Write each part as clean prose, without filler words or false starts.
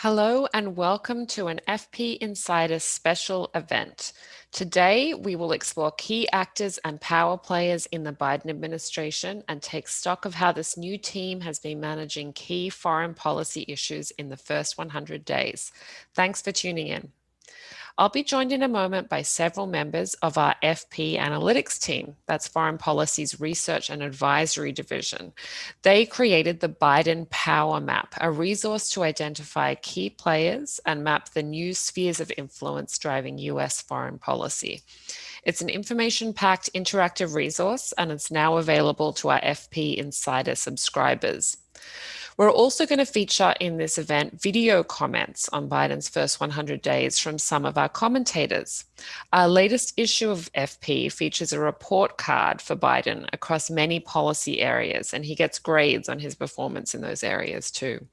Hello and welcome to an FP Insider special event. Today, we will explore key actors and power players in the Biden administration and take stock of how this new team has been managing key foreign policy issues in the first 100 days. Thanks for tuning in. I'll be joined in a moment by several members of our FP Analytics team, that's Foreign Policy's Research and Advisory Division. They created the Biden Power Map, a resource to identify key players and map the new spheres of influence driving US foreign policy. It's an information-packed interactive resource, and it's now available to our FP Insider subscribers. We're also going to feature in this event video comments on Biden's first 100 days from some of our commentators. Our latest issue of FP features a report card for Biden across many policy areas, and he gets grades on his performance in those areas too.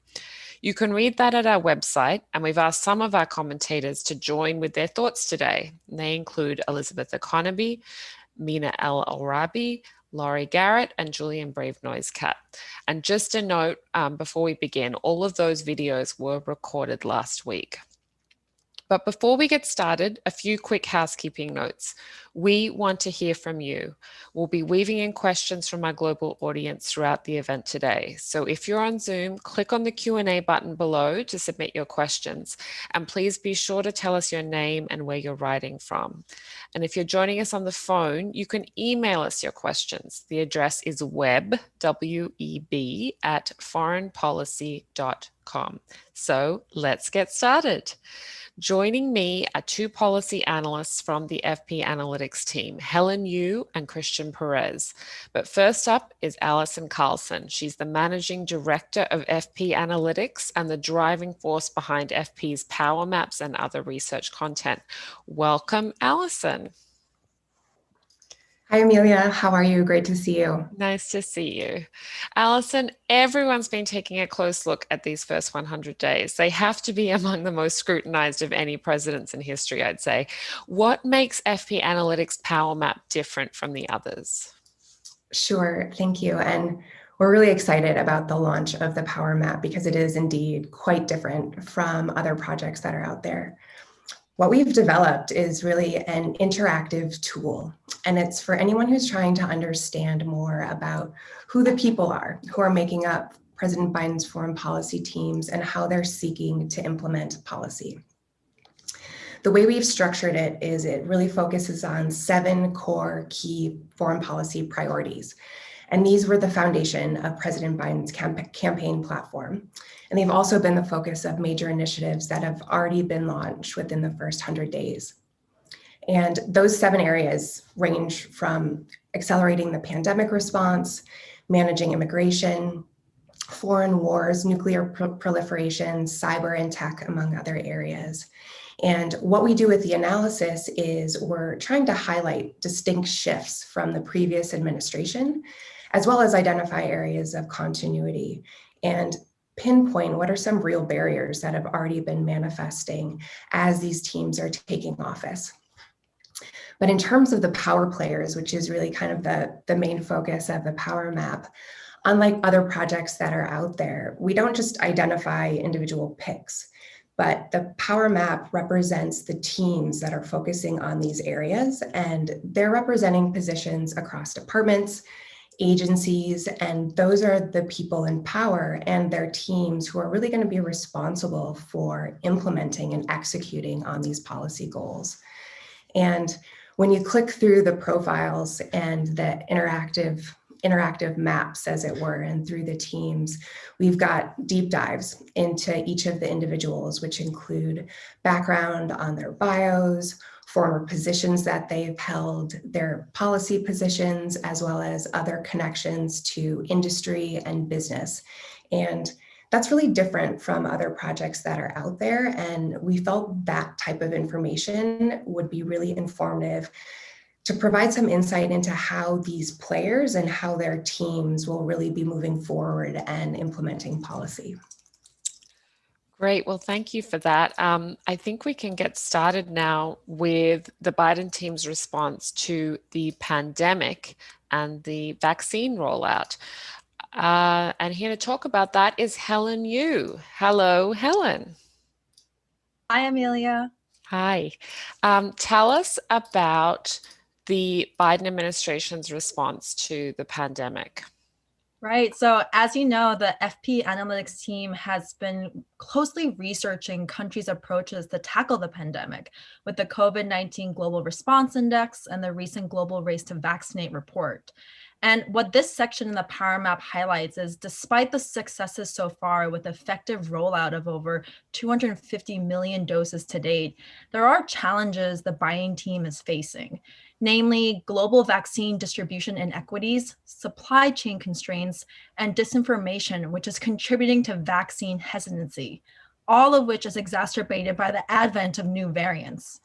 You can read that at our website, and we've asked some of our commentators to join with their thoughts today. They include Elizabeth Economy, Mina El-Arabi, Laurie Garrett, and Julian Brave Noise Cat. And just a note before we begin, all of those videos were recorded last week. But before we get started, a few quick housekeeping notes. We want to hear from you. We'll be weaving in questions from our global audience throughout the event today. So if you're on Zoom, click on the Q&A button below to submit your questions. And please be sure to tell us your name and where you're writing from. And if you're joining us on the phone, you can email us your questions. The address is web, at foreignpolicy.com. So let's get started. Joining me are two policy analysts from the FP Analytics team, Helen Yu and Christian Perez. But first up is Allison Carlson. She's the Managing Director of FP Analytics and the driving force behind FP's power maps and other research content. Welcome, Allison. Hi, Amelia. How are you? Great to see you. Nice to see you. Allison, everyone's been taking a close look at these first 100 days. They have to be among the most scrutinized of any presidents in history, I'd say. What makes FP Analytics Power Map different from the others? Sure. Thank you. And we're really excited about the launch of the Power Map because it is indeed quite different from other projects that are out there. What we've developed is really an interactive tool, and it's for anyone who's trying to understand more about who the people are who are making up President Biden's foreign policy teams and how they're seeking to implement policy. The way we've structured it is it really focuses on 7 core key foreign policy priorities. And these were the foundation of President Biden's campaign platform. And they've also been the focus of major initiatives that have already been launched within the first 100 days. And those 7 areas range from accelerating the pandemic response, managing immigration, foreign wars, nuclear proliferation, cyber and tech, among other areas. And what we do with the analysis is we're trying to highlight distinct shifts from the previous administration, as well as identify areas of continuity and pinpoint what are some real barriers that have already been manifesting as these teams are taking office. But in terms of the power players, which is really kind of the main focus of the Power Map, unlike other projects that are out there, we don't just identify individual picks, but the Power Map represents the teams that are focusing on these areas, and they're representing positions across departments, agencies, and those are the people in power and their teams who are really going to be responsible for implementing and executing on these policy goals. And when you click through the profiles and the interactive maps, as it were, and through the teams, we've got deep dives into each of the individuals, which include background on their bios, former positions that they've held, their policy positions, as well as other connections to industry and business. And that's really different from other projects that are out there. And we felt that type of information would be really informative to provide some insight into how these players and how their teams will really be moving forward and implementing policy. Great. Well, thank you for that. I think we can get started now with the Biden team's response to the pandemic and the vaccine rollout. And here to talk about that is Helen Yu. Hello, Helen. Hi, Amelia. Hi. Tell us about the Biden administration's response to the pandemic. Right. So, as you know, the FP analytics team has been closely researching countries' approaches to tackle the pandemic with the COVID-19 Global Response Index and the recent Global Race to Vaccinate report. And what this section in the Power Map highlights is despite the successes so far with effective rollout of over 250 million doses to date, there are challenges the Biden team is facing, namely global vaccine distribution inequities, supply chain constraints, and disinformation, which is contributing to vaccine hesitancy, all of which is exacerbated by the advent of new variants.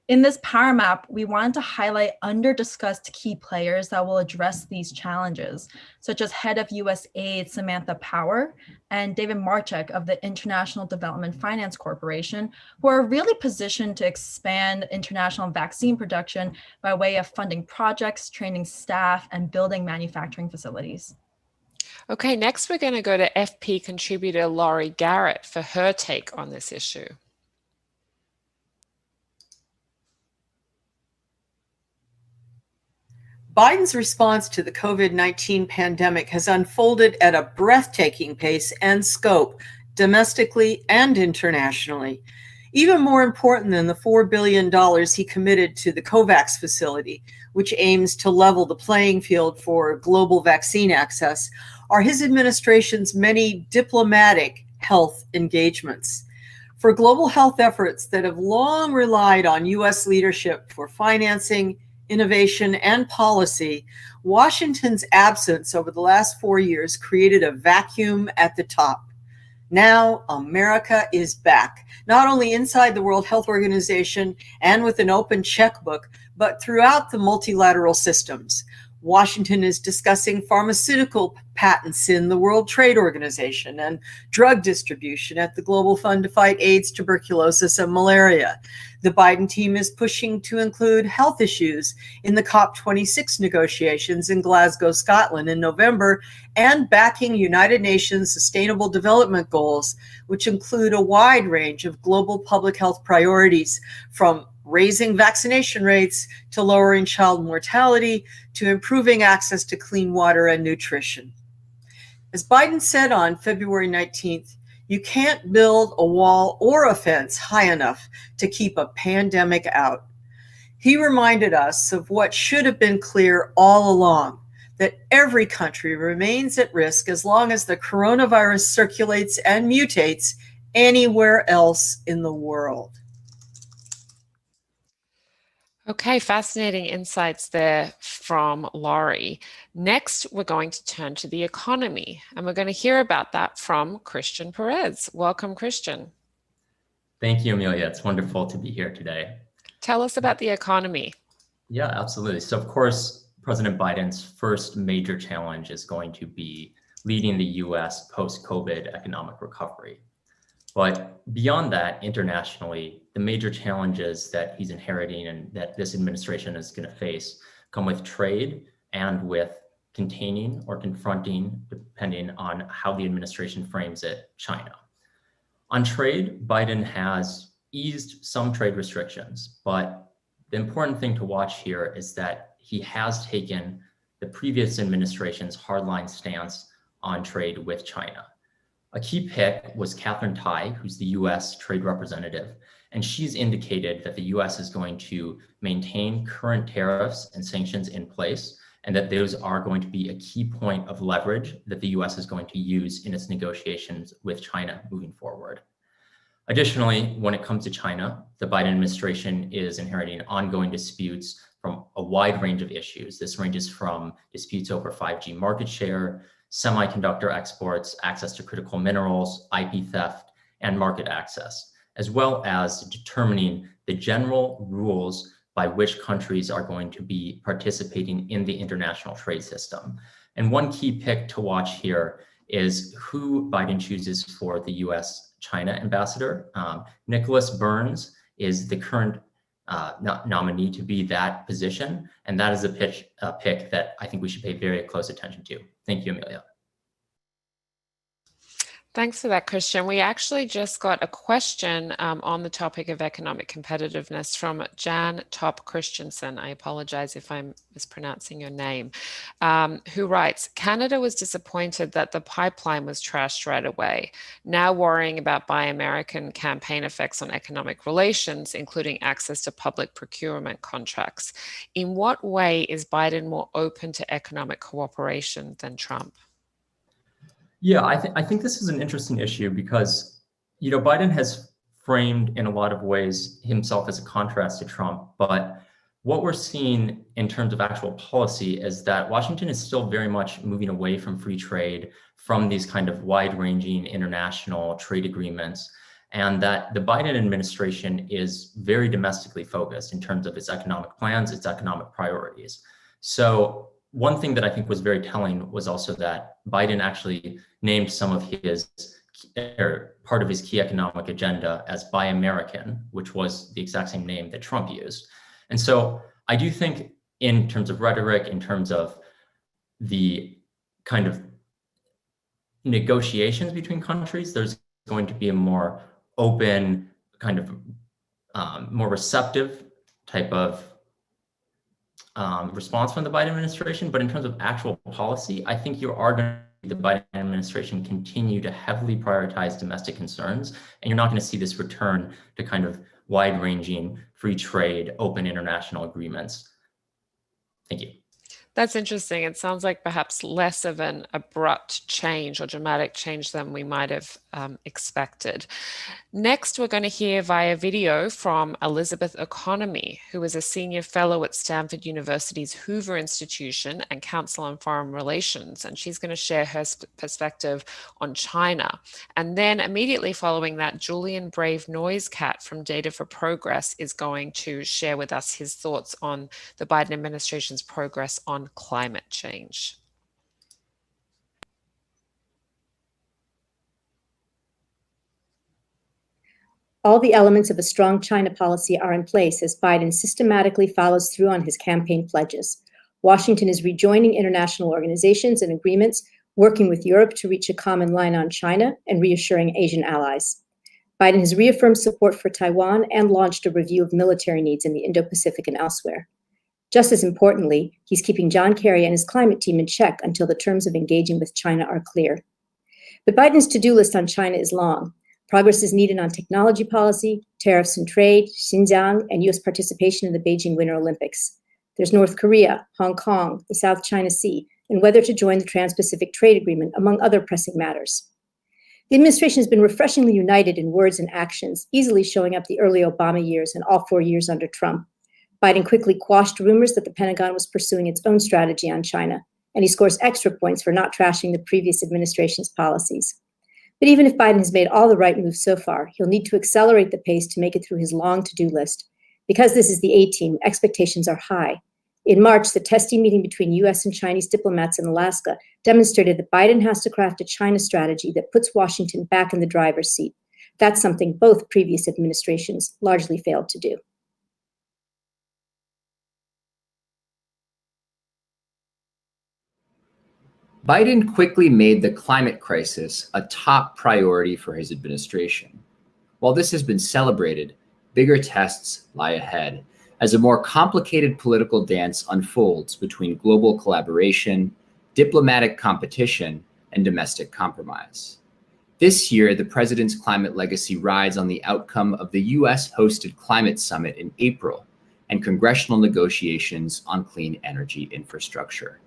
In this power map, we wanted to highlight under-discussed key players that will address these challenges, such as head of USAID Samantha Power and David Marchek of the International Development Finance Corporation, who are really positioned to expand international vaccine production by way of funding projects, training staff, and building manufacturing facilities. Okay, next we're going to go to FP contributor Laurie Garrett for her take on this issue. Biden's response to the COVID-19 pandemic has unfolded at a breathtaking pace and scope, domestically and internationally. Even more important than the $4 billion he committed to the COVAX facility, which aims to level the playing field for global vaccine access, are his administration's many diplomatic health engagements. For global health efforts that have long relied on U.S. leadership for financing, innovation, and policy, Washington's absence over the last 4 years created a vacuum at the top. Now, America is back, not only inside the World Health Organization and with an open checkbook, but throughout the multilateral systems. Washington is discussing pharmaceutical patents in the World Trade Organization and drug distribution at the Global Fund to Fight AIDS, tuberculosis, and malaria. The Biden team is pushing to include health issues in the COP26 negotiations in Glasgow, Scotland in November, and backing United Nations Sustainable Development Goals, which include a wide range of global public health priorities, from raising vaccination rates to lowering child mortality to improving access to clean water and nutrition. As Biden said on February 19th, you can't build a wall or a fence high enough to keep a pandemic out. He reminded us of what should have been clear all along, that every country remains at risk as long as the coronavirus circulates and mutates anywhere else in the world. Okay, fascinating insights there from Laurie. Next, we're going to turn to the economy, and we're going to hear about that from Christian Perez. Welcome, Christian. Thank you, Amelia. It's wonderful to be here today. Tell us about the economy. Yeah, absolutely. So, of course, President Biden's first major challenge is going to be leading the U.S. post-COVID economic recovery. But beyond that, internationally, the major challenges that he's inheriting and that this administration is going to face come with trade and with containing or confronting, depending on how the administration frames it, China. On trade, Biden has eased some trade restrictions, but the important thing to watch here is that he has taken the previous administration's hardline stance on trade with China. A key pick was Catherine Tai, who's the US trade representative, and she's indicated that the US is going to maintain current tariffs and sanctions in place, and that those are going to be a key point of leverage that the US is going to use in its negotiations with China moving forward. Additionally, when it comes to China, the Biden administration is inheriting ongoing disputes from a wide range of issues. This ranges from disputes over 5G market share, semiconductor exports, access to critical minerals, IP theft, and market access, as well as determining the general rules by which countries are going to be participating in the international trade system. And one key pick to watch here is who Biden chooses for the US-China ambassador. Nicholas Burns is the current nominee to be that position, and that is a pick that I think we should pay very close attention to. Thank you, Amelia. Thanks for that, Christian. We actually just got a question on the topic of economic competitiveness from Jan Top Christensen. I apologize if I'm mispronouncing your name, who writes, Canada was disappointed that the pipeline was trashed right away, now worrying about Buy American campaign effects on economic relations, including access to public procurement contracts. In what way is Biden more open to economic cooperation than Trump? Yeah, I think this is an interesting issue because, Biden has framed in a lot of ways himself as a contrast to Trump. But what we're seeing in terms of actual policy is that Washington is still very much moving away from free trade, from these kind of wide-ranging international trade agreements, and that the Biden administration is very domestically focused in terms of its economic plans, its economic priorities. So one thing that I think was very telling was also that Biden actually named some of his, or part of his key economic agenda as Buy American, which was the exact same name that Trump used. And so I do think in terms of rhetoric, in terms of the kind of negotiations between countries, there's going to be a more open, kind of more receptive type of response from the Biden administration. But in terms of actual policy, I think you are going to see the Biden administration continue to heavily prioritize domestic concerns, and you're not going to see this return to kind of wide-ranging free trade, open international agreements. Thank you. That's interesting. It sounds like perhaps less of an abrupt change or dramatic change than we might have expected. Next, we're going to hear via video from Elizabeth Economy, who is a senior fellow at Stanford University's Hoover Institution and Council on Foreign Relations. And she's going to share her perspective on China. And then immediately following that, Julian Brave Noisecat from Data for Progress is going to share with us his thoughts on the Biden administration's progress on climate change. All the elements of a strong China policy are in place as Biden systematically follows through on his campaign pledges. Washington is rejoining international organizations and agreements, working with Europe to reach a common line on China and reassuring Asian allies. Biden has reaffirmed support for Taiwan and launched a review of military needs in the Indo-Pacific and elsewhere. Just as importantly, he's keeping John Kerry and his climate team in check until the terms of engaging with China are clear. But Biden's to-do list on China is long. Progress is needed on technology policy, tariffs and trade, Xinjiang, and U.S. participation in the Beijing Winter Olympics. There's North Korea, Hong Kong, the South China Sea, and whether to join the Trans-Pacific Trade Agreement, among other pressing matters. The administration has been refreshingly united in words and actions, easily showing up the early Obama years and all 4 years under Trump. Biden quickly quashed rumors that the Pentagon was pursuing its own strategy on China, and he scores extra points for not trashing the previous administration's policies. But even if Biden has made all the right moves so far, he'll need to accelerate the pace to make it through his long to-do list. Because this is the A-team, expectations are high. In March, the testy meeting between U.S. and Chinese diplomats in Alaska demonstrated that Biden has to craft a China strategy that puts Washington back in the driver's seat. That's something both previous administrations largely failed to do. Biden quickly made the climate crisis a top priority for his administration. While this has been celebrated, bigger tests lie ahead as a more complicated political dance unfolds between global collaboration, diplomatic competition, and domestic compromise. This year, the president's climate legacy rides on the outcome of the US-hosted climate summit in April and congressional negotiations on clean energy infrastructure.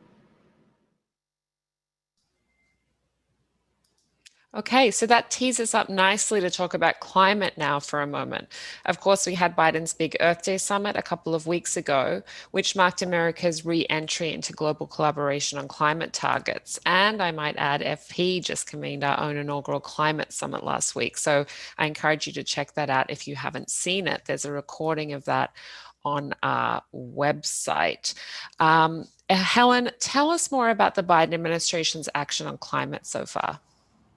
Okay, so that tees us up nicely to talk about climate now for a moment. Of course, we had Biden's big Earth Day summit a couple of weeks ago, which marked America's re-entry into global collaboration on climate targets. And I might add, FP just convened our own inaugural climate summit last week. So I encourage you to check that out if you haven't seen it. There's a recording of that on our website. Helen, tell us more about the Biden administration's action on climate so far.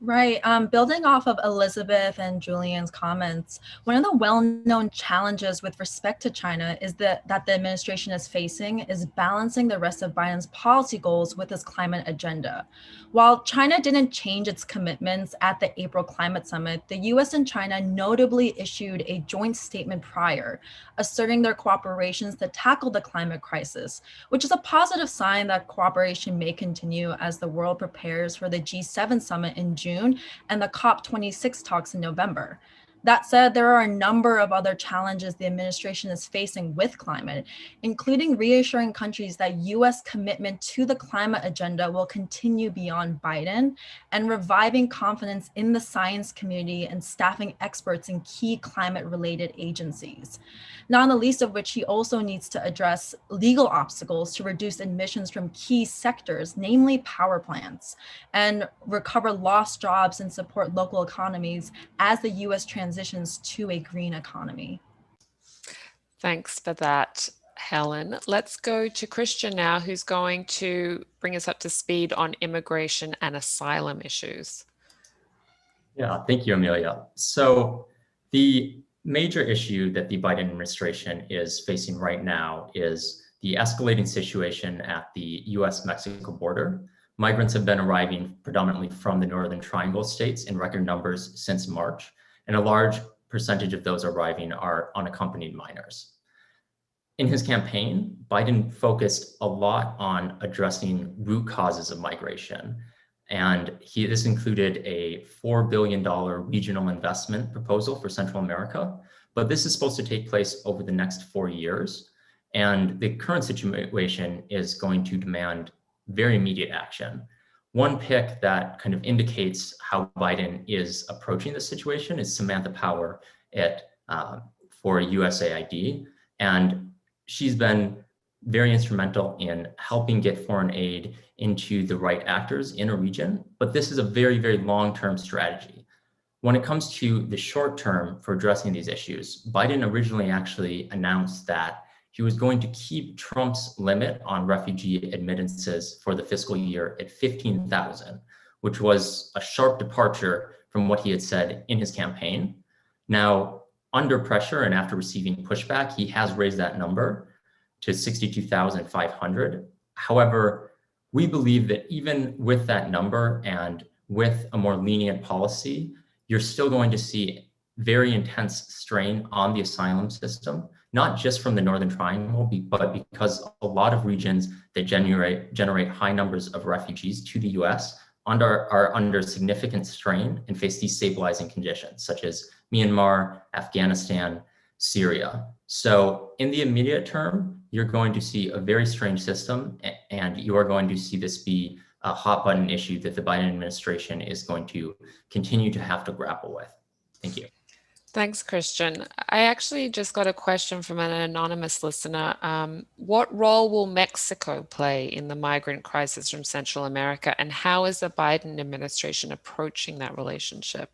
Right. Building off of Elizabeth and Julian's comments, one of the well-known challenges with respect to China is that the administration is facing is balancing the rest of Biden's policy goals with his climate agenda. While China didn't change its commitments at the April climate summit, the US and China notably issued a joint statement prior, asserting their cooperations to tackle the climate crisis, which is a positive sign that cooperation may continue as the world prepares for the G7 summit in June and the COP26 talks in November. That said, there are a number of other challenges the administration is facing with climate, including reassuring countries that US commitment to the climate agenda will continue beyond Biden, and reviving confidence in the science community and staffing experts in key climate-related agencies. Not the least of which he also needs to address legal obstacles to reduce emissions from key sectors, namely power plants, and recover lost jobs and support local economies as the US transitions to a green economy. Thanks for that, Helen. Let's go to Christian now, who's going to bring us up to speed on immigration and asylum issues. Yeah, thank you, Amelia. So the major issue that the Biden administration is facing right now is the escalating situation at the US-Mexico border. Migrants have been arriving predominantly from the Northern Triangle states in record numbers since March, and a large percentage of those arriving are unaccompanied minors. In his campaign, Biden focused a lot on addressing root causes of migration. And this included a $4 billion regional investment proposal for Central America, but this is supposed to take place over the next 4 years. And the current situation is going to demand very immediate action. One pick that kind of indicates how Biden is approaching the situation is Samantha Power for USAID. And she's been very instrumental in helping get foreign aid into the right actors in a region, but this is a very, very long-term strategy. When it comes to the short term for addressing these issues, Biden originally actually announced that he was going to keep Trump's limit on refugee admittances for the fiscal year at 15,000, which was a sharp departure from what he had said in his campaign. Now, under pressure and after receiving pushback, he has raised that number to 62,500. However, we believe that even with that number and with a more lenient policy, you're still going to see very intense strain on the asylum system, not just from the Northern Triangle, but because a lot of regions that generate high numbers of refugees to the US are under significant strain and face destabilizing conditions, such as Myanmar, Afghanistan, Syria. So in the immediate term, you're going to see a very strained system, and you are going to see this be a hot button issue that the Biden administration is going to continue to have to grapple with. Thank you. Thanks, Christian. I actually just got a question from an anonymous listener. What role will Mexico play in the migrant crisis from Central America, and how is the Biden administration approaching that relationship?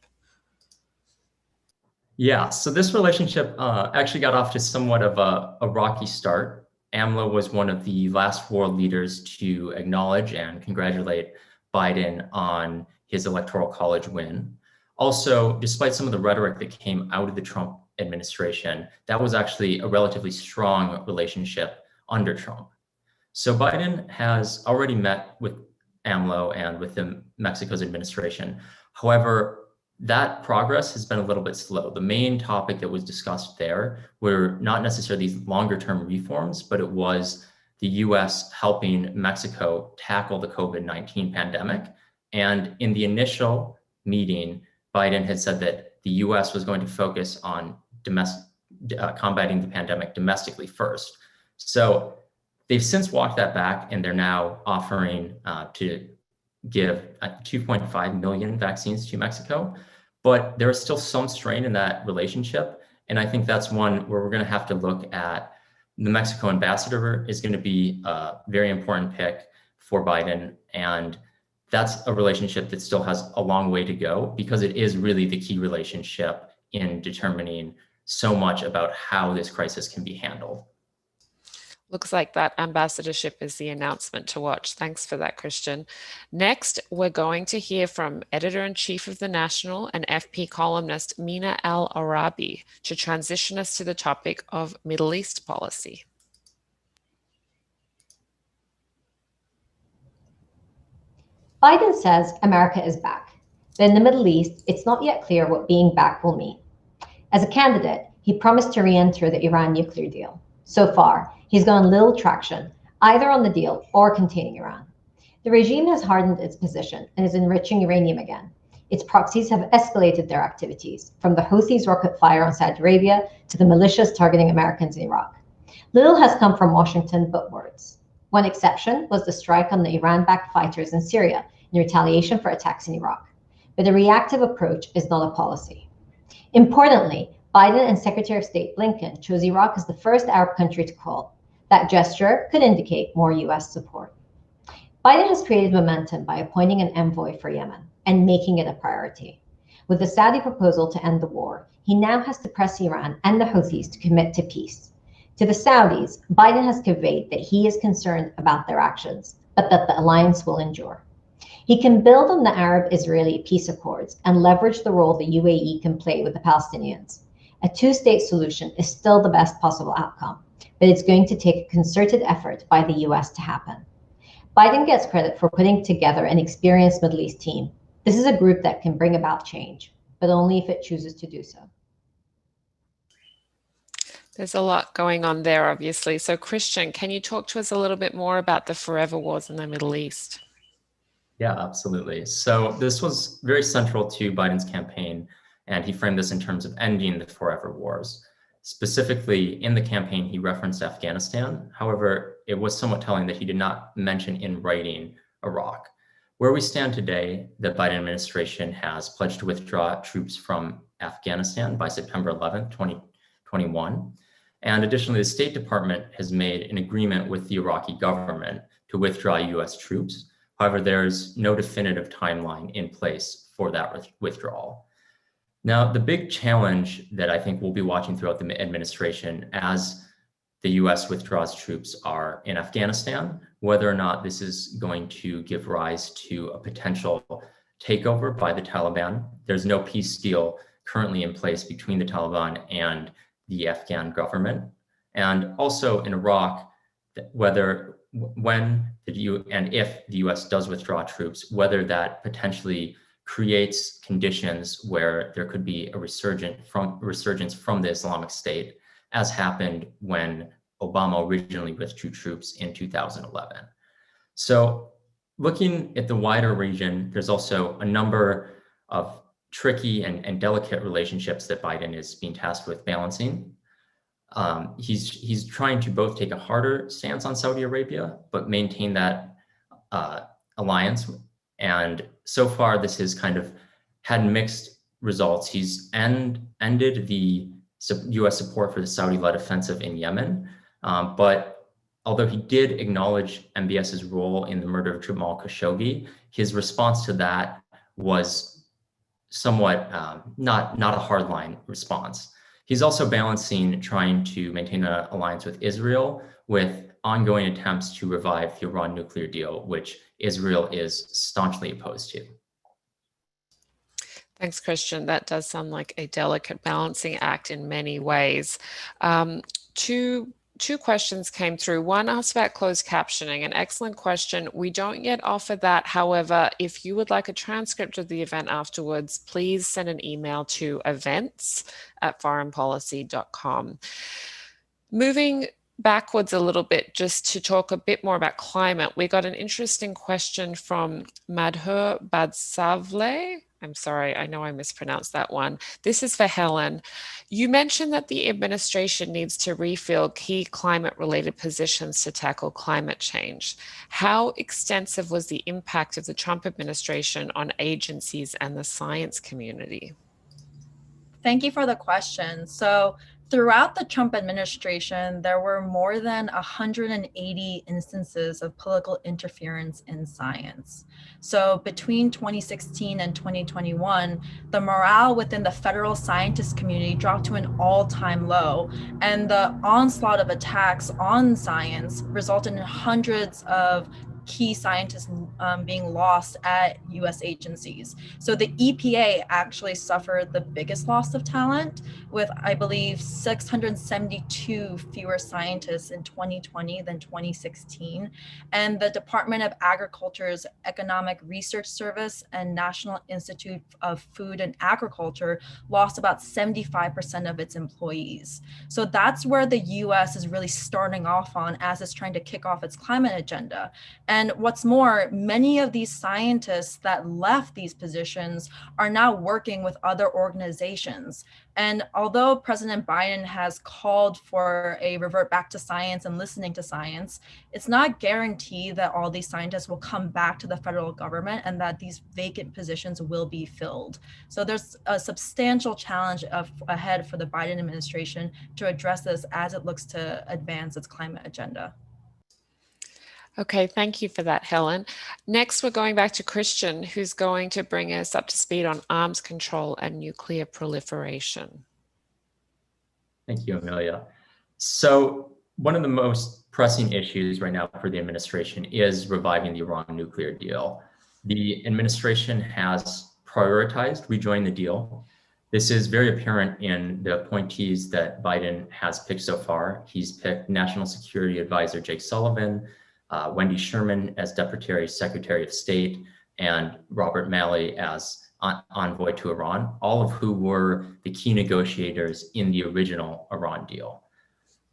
Yeah, so this relationship actually got off to somewhat of a rocky start. AMLO was one of the last world leaders to acknowledge and congratulate Biden on his electoral college win. Also, despite some of the rhetoric that came out of the Trump administration, that was actually a relatively strong relationship under Trump. So Biden has already met with AMLO and with Mexico's administration. However, that progress has been a little bit slow. The main topic that was discussed there were not necessarily these longer term reforms, but it was the US helping Mexico tackle the COVID-19 pandemic. And in the initial meeting, Biden had said that the US was going to focus on combating the pandemic domestically first. So they've since walked that back, and they're now offering to give 2.5 million vaccines to Mexico. But there is still some strain in that relationship. And I think that's one where we're going to have to look at. The Mexico ambassador is going to be a very important pick for Biden. And that's a relationship that still has a long way to go, because it is really the key relationship in determining so much about how this crisis can be handled. Looks like that ambassadorship is the announcement to watch. Thanks for that, Christian. Next, we're going to hear from Editor-in-Chief of The National and FP columnist Mina El-Arabi to transition us to the topic of Middle East policy. Biden says America is back, but in the Middle East, it's not yet clear what being back will mean. As a candidate, he promised to re-enter the Iran nuclear deal. So far, he's gotten little traction, either on the deal or containing Iran. The regime has hardened its position and is enriching uranium again. Its proxies have escalated their activities, from the Houthis' rocket fire on Saudi Arabia to the militias targeting Americans in Iraq. Little has come from Washington but words. One exception was the strike on the Iran-backed fighters in Syria in retaliation for attacks in Iraq. But a reactive approach is not a policy. Importantly, Biden and Secretary of State Blinken chose Iraq as the first Arab country to call. That gesture could indicate more US support. Biden has created momentum by appointing an envoy for Yemen and making it a priority. With the Saudi proposal to end the war, he now has to press Iran and the Houthis to commit to peace. To the Saudis, Biden has conveyed that he is concerned about their actions, but that the alliance will endure. He can build on the Arab-Israeli peace accords and leverage the role the UAE can play with the Palestinians. A two-state solution is still the best possible outcome, but it's going to take a concerted effort by the US to happen. Biden gets credit for putting together an experienced Middle East team. This is a group that can bring about change, but only if it chooses to do so. There's a lot going on there, obviously. So Christian, can you talk to us a little bit more about the forever wars in the Middle East? Yeah, absolutely. So this was very central to Biden's campaign, and he framed this in terms of ending the forever wars. Specifically, in the campaign, he referenced Afghanistan. However, it was somewhat telling that he did not mention in writing Iraq. Where we stand today, the Biden administration has pledged to withdraw troops from Afghanistan by September 11th, 2021. And additionally, the State Department has made an agreement with the Iraqi government to withdraw US troops. However, there's no definitive timeline in place for that withdrawal. Now, the big challenge that I think we'll be watching throughout the administration as the US withdraws troops are in Afghanistan, whether or not this is going to give rise to a potential takeover by the Taliban. There's no peace deal currently in place between the Taliban and the Afghan government. And also in Iraq, whether when and if the US does withdraw troops, whether that potentially creates conditions where there could be a resurgence from the Islamic State, as happened when Obama originally withdrew troops in 2011. So looking at the wider region, there's also a number of tricky and delicate relationships that Biden is being tasked with balancing. He's trying to both take a harder stance on Saudi Arabia, but maintain that alliance. And so far, this has kind of had mixed results. He's ended the US support for the Saudi-led offensive in Yemen, but although he did acknowledge MBS's role in the murder of Jamal Khashoggi, his response to that was somewhat not a hardline response. He's also balancing trying to maintain an alliance with Israel with ongoing attempts to revive the Iran nuclear deal, which Israel is staunchly opposed to. Thanks, Christian. That does sound like a delicate balancing act in many ways. Two questions came through. One asked about closed captioning, an excellent question. We don't yet offer that. However, if you would like a transcript of the event afterwards, please send an email to events@foreignpolicy.com. Moving backwards a little bit, just to talk a bit more about climate, we got an interesting question from Madhur Badsavle. I'm sorry, I know I mispronounced that one. This is for Helen. You mentioned that the administration needs to refill key climate-related positions to tackle climate change. How extensive was the impact of the Trump administration on agencies and the science community? Thank you for the question. So Throughout the Trump administration, there were more than 180 instances of political interference in science. So between 2016 and 2021, the morale within the federal scientist community dropped to an all-time low, and the onslaught of attacks on science resulted in hundreds of key scientists being lost at US agencies. So the EPA actually suffered the biggest loss of talent, with, I believe, 672 fewer scientists in 2020 than 2016. And the Department of Agriculture's Economic Research Service and National Institute of Food and Agriculture lost about 75% of its employees. So that's where the US is really starting off on as it's trying to kick off its climate agenda. And what's more, many of these scientists that left these positions are now working with other organizations. And although President Biden has called for a revert back to science and listening to science, it's not guaranteed that all these scientists will come back to the federal government and that these vacant positions will be filled. So there's a substantial challenge ahead for the Biden administration to address this as it looks to advance its climate agenda. Okay, thank you for that, Helen. Next, we're going back to Christian, who's going to bring us up to speed on arms control and nuclear proliferation. Thank you, Amelia. So one of the most pressing issues right now for the administration is reviving the Iran nuclear deal. The administration has prioritized rejoining the deal. This is very apparent in the appointees that Biden has picked so far. He's picked National Security Advisor Jake Sullivan, Wendy Sherman as Deputy Secretary of State, and Robert Malley as envoy to Iran, all of who were the key negotiators in the original Iran deal.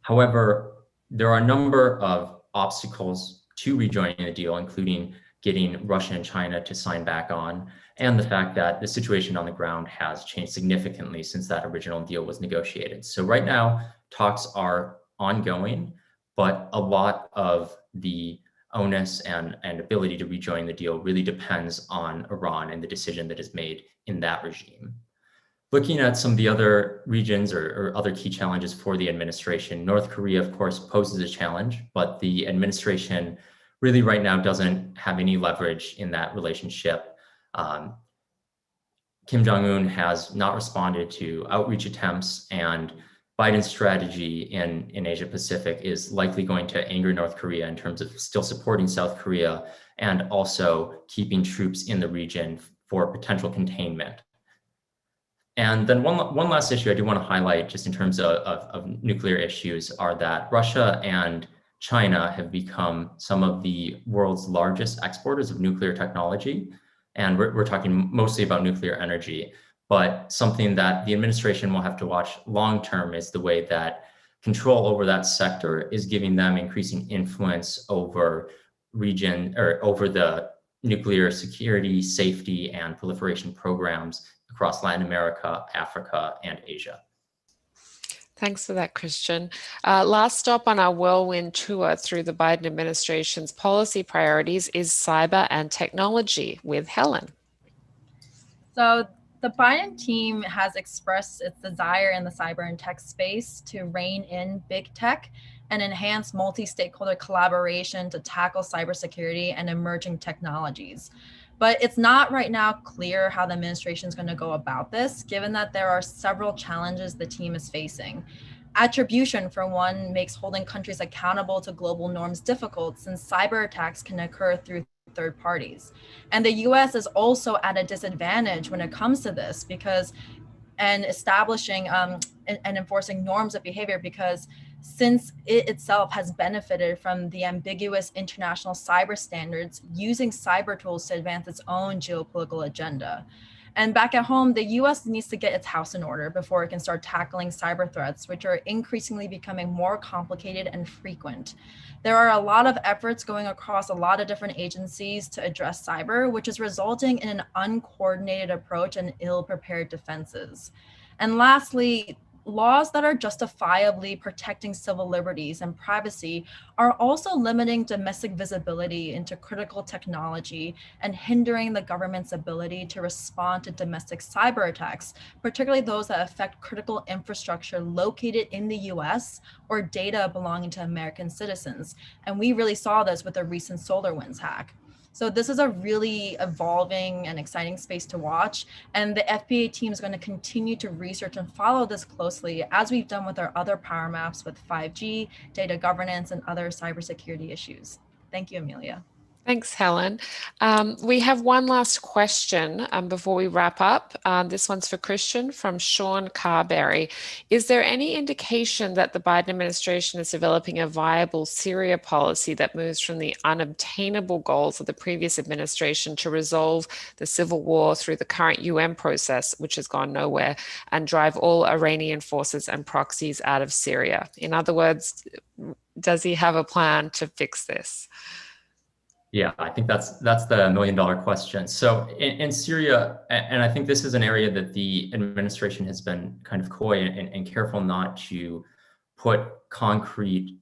However, there are a number of obstacles to rejoining the deal, including getting Russia and China to sign back on, and the fact that the situation on the ground has changed significantly since that original deal was negotiated. So right now, talks are ongoing, but a lot of the onus and ability to rejoin the deal really depends on Iran and the decision that is made in that regime. Looking at some of the other regions or other key challenges for the administration, North Korea, of course, poses a challenge, but the administration really right now doesn't have any leverage in that relationship. Kim Jong-un has not responded to outreach attempts, and Biden's strategy in Asia Pacific is likely going to anger North Korea in terms of still supporting South Korea and also keeping troops in the region for potential containment. And then one last issue I do want to highlight just in terms of nuclear issues are that Russia and China have become some of the world's largest exporters of nuclear technology. And we're talking mostly about nuclear energy. But something that the administration will have to watch long-term is the way that control over that sector is giving them increasing influence over region or over the nuclear security, safety, and proliferation programs across Latin America, Africa, and Asia. Thanks for that, Christian. Last stop on our whirlwind tour through the Biden administration's policy priorities is cyber and technology with Helen. So the Biden team has expressed its desire in the cyber and tech space to rein in big tech and enhance multi-stakeholder collaboration to tackle cybersecurity and emerging technologies. But it's not right now clear how the administration is going to go about this, given that there are several challenges the team is facing. Attribution, for one, makes holding countries accountable to global norms difficult, since cyber attacks can occur through third parties. And the US is also at a disadvantage when it comes to this and establishing and enforcing norms of behavior, because since it itself has benefited from the ambiguous international cyber standards, using cyber tools to advance its own geopolitical agenda. And back at home, the US needs to get its house in order before it can start tackling cyber threats, which are increasingly becoming more complicated and frequent. There are a lot of efforts going across a lot of different agencies to address cyber, which is resulting in an uncoordinated approach and ill-prepared defenses. And lastly, laws that are justifiably protecting civil liberties and privacy are also limiting domestic visibility into critical technology and hindering the government's ability to respond to domestic cyber attacks, particularly those that affect critical infrastructure located in the US or data belonging to American citizens. And we really saw this with the recent SolarWinds hack. So this is a really evolving and exciting space to watch. And the FPA team is going to continue to research and follow this closely, as we've done with our other power maps with 5G, data governance, and other cybersecurity issues. Thank you, Amelia. Thanks, Helen. We have one last question before we wrap up. This one's for Christian from Sean Carberry. Is there any indication that the Biden administration is developing a viable Syria policy that moves from the unobtainable goals of the previous administration to resolve the civil war through the current UN process, which has gone nowhere, and drive all Iranian forces and proxies out of Syria? In other words, does he have a plan to fix this? Yeah, I think that's the $1 million question. So in Syria, and I think this is an area that the administration has been kind of coy and careful not to put concrete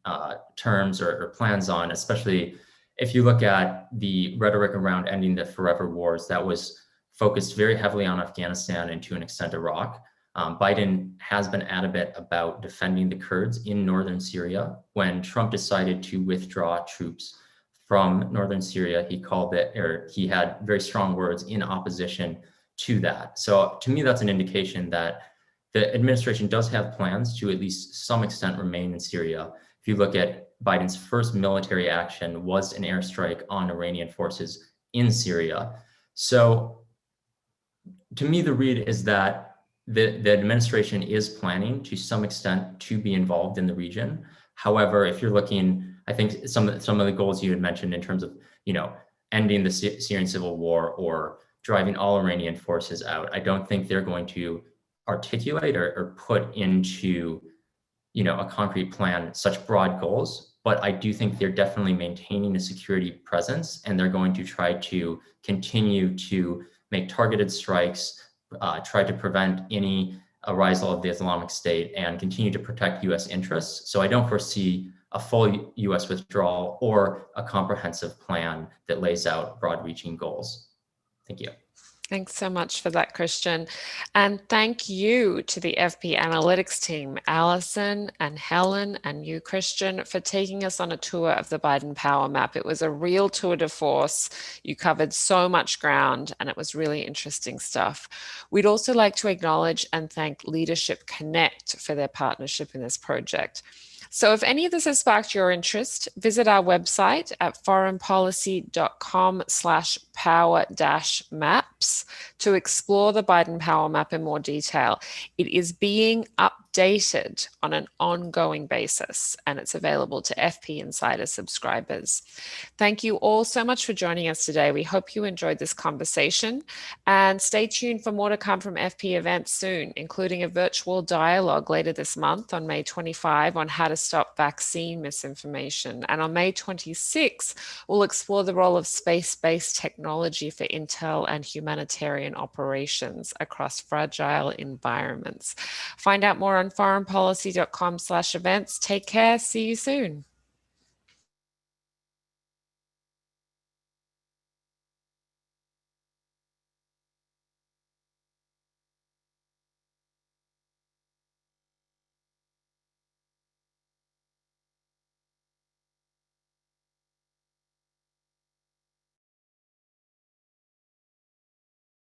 terms or plans on, especially if you look at the rhetoric around ending the forever wars, that was focused very heavily on Afghanistan and to an extent Iraq. Biden has been adamant about defending the Kurds in northern Syria. When Trump decided to withdraw troops from northern Syria, he called it, or he had very strong words in opposition to that. So to me, that's an indication that the administration does have plans to at least some extent remain in Syria. If you look at Biden's first military action was an airstrike on Iranian forces in Syria. So to me, the read is that the administration is planning to some extent to be involved in the region. However, if you're looking, I think some of the goals you had mentioned in terms of, ending the Syrian civil war or driving all Iranian forces out, I don't think they're going to articulate or put into, a concrete plan such broad goals. But I do think they're definitely maintaining a security presence, and they're going to try to continue to make targeted strikes, try to prevent any arisal of the Islamic State, and continue to protect U.S. interests. So I don't foresee a full U.S. withdrawal or a comprehensive plan that lays out broad-reaching goals. Thank you. Thanks so much for that, Christian. And thank you to the FP Analytics team, Allison and Helen and you, Christian, for taking us on a tour of the Biden Power Map. It was a real tour de force. You covered so much ground and it was really interesting stuff. We'd also like to acknowledge and thank Leadership Connect for their partnership in this project. So if any of this has sparked your interest, visit our website at foreignpolicy.com/power-maps to explore the Biden Power Map in more detail. It is being updated on an ongoing basis, and it's available to FP Insider subscribers. Thank you all so much for joining us today. We hope you enjoyed this conversation, and stay tuned for more to come from FP events soon, including a virtual dialogue later this month on May 25 on how to stop vaccine misinformation. And on May 26, we'll explore the role of space-based technology for intel and humanitarian operations across fragile environments. Find out more on foreignpolicy.com/events. Take care. See you soon.